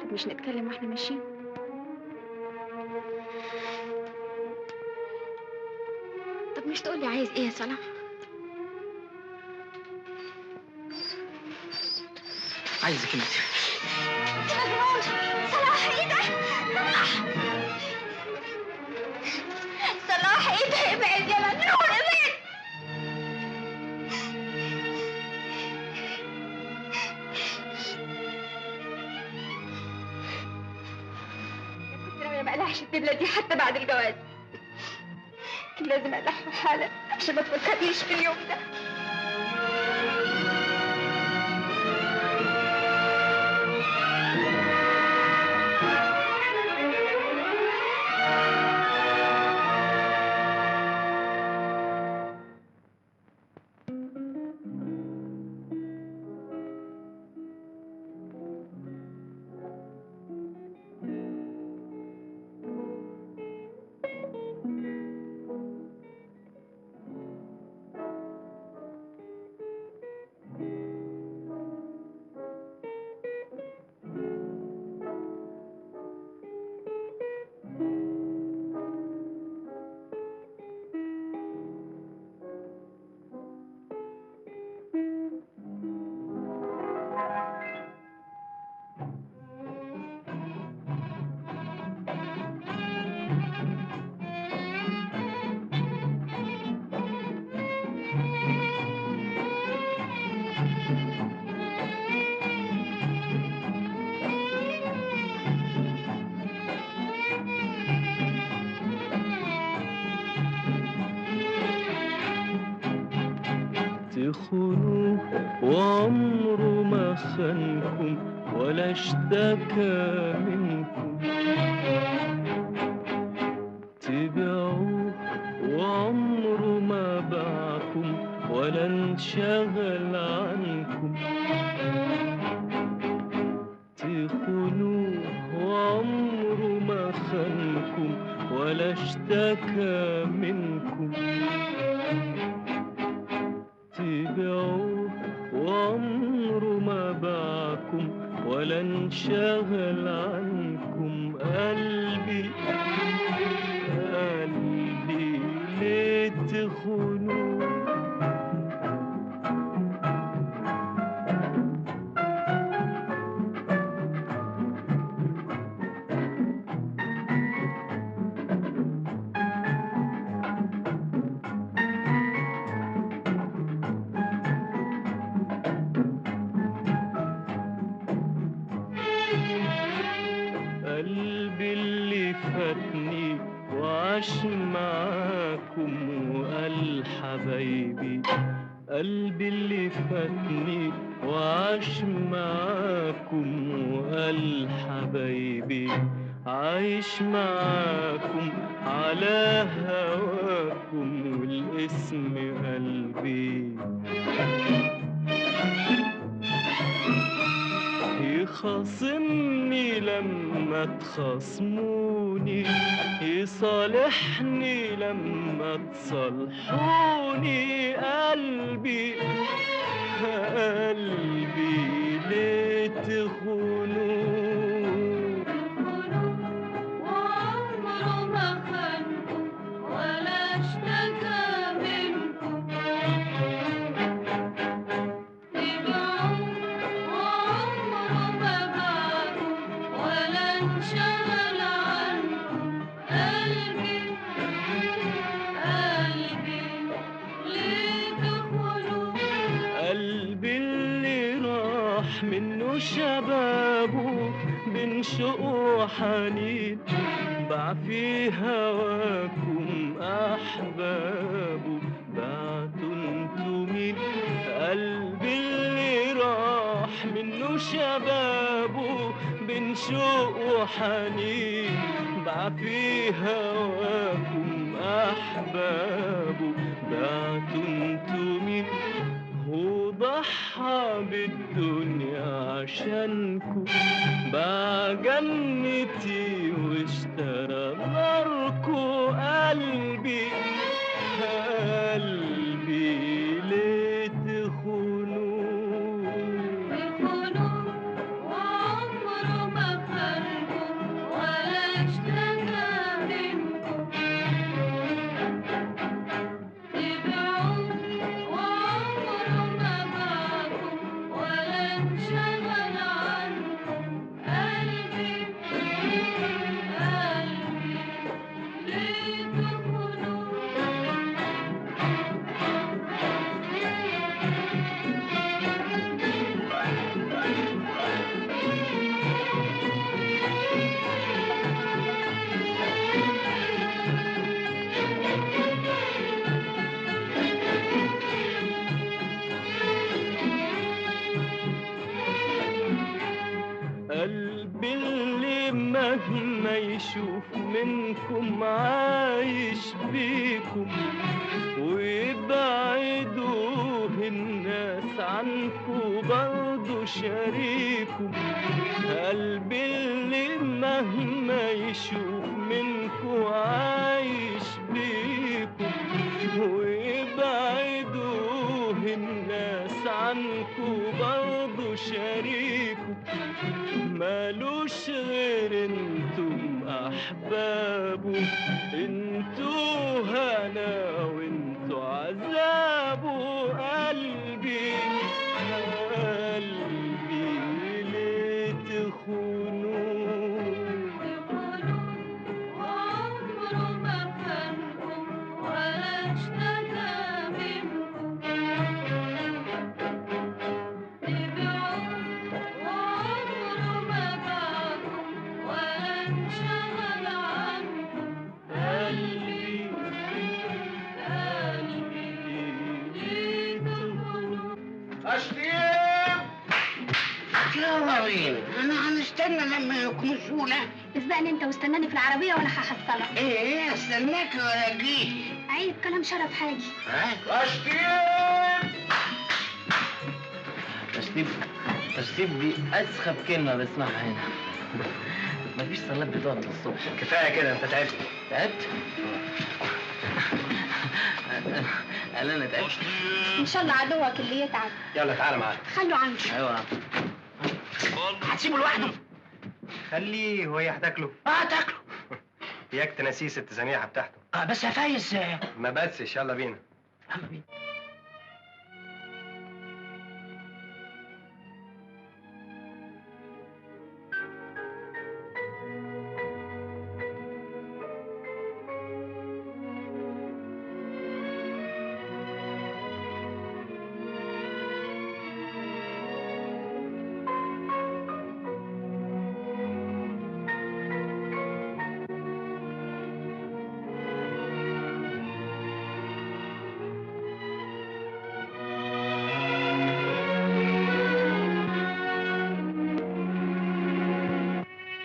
طب مش نتكلم واحنا ماشيين؟ طب مش تقولي عايز ايه يا صلاح؟ عايزك انت. انت مجنون. صلاح ايه ده؟ صلاح، صلاح ايه ده؟ ابعد يا مجنون، ابعد. كنت ناوية ما اقلعش الدبلة دي حتى بعد الجواز. كان لازم اقلعها حالا عشان ما تفكرنيش في اليوم ده. تخونوه وعمره ما خانكم ولا اشتكى منكم، تبيعوه وعمره ما باعكم ولا انشغل عنكم، تخونوه وعمره ما خانكم ولا اشتكى منكم، تبيعوه وعمره ما باعكم ولا انشغل عنكم. قلبي قلبي ليه تخونوه؟ قلبي اللي فاتني وعاش معاكم وقال حبايبي، قلبي اللي فاتني وعاش معاكم وقال حبايبي، عايش معاكم على هواكم والاسم قلبي. يخاصمني لما تخاصموني، يصالحني لما تصالحوني. قلبي قلبي ليه تخونوه؟ وعمره ما خانكم ولا اشتكى منكم، تبيعوه وعمره ما باعكم ولا انشغل عنكم. قلبي قلبي ليه تخونوه؟ قلبي اللي راح منه شبابه بين شوق وحنين، باع في هواكم أحبابه، بعتوا انتوا مين؟ قلبي اللي راح منه شبابه بين شوق وحنين، باع في هواكم أحبابه، بعتوا انتوا مين؟ هو ضحى بالدنيا عشانكو، باع جنتي واشترى ناركو. قلبي قلبي ليه تخونوه؟ تخونوه وعمره ما خانكم مهما يشوف منكم عايش بيكم، ويبعدوه الناس عنكم برضو شريكم. قلبي اللي مهما يشوف منكم عايش بيكم، ويبعدوه الناس عنكم برضو شريكم. مالوش غير انتم احبابه، انتوا هنا وانتوا عذابه. قلبي قلبي ليه تخونوه؟ وعمره ما خانكم ولا اشتكى منكم. تبعوه وعمره ما باعكم ولا انشغل عنكم. قلبي قلبي ليه تخونوه؟ تسليم. يلا بينا، انا هنستنى لما يكنسونا. اسبقني انت واستناني في العربيه وانا هحصلك. ايه استناك ولا اجيك؟ عيب كلام شرف حاجي. تسليم. تسليم دي أسخف كلمة بسمعها هنا. مفيش صلاة بتقعد الصبح. كفايه كده، انت تعبت. تعبت؟ قال أنا تعبت. ان شاء الله عدوك اللي يتعب. يلا تعالى معانا. خلوا عنه. أيوة. هتسيبه لوحده؟ خليه هو هتاكله. تاكله. ياك تنسيه ست زنيحه بتاعته. بس يا فايز. ما بسش، يلا بينا. يلا بينا.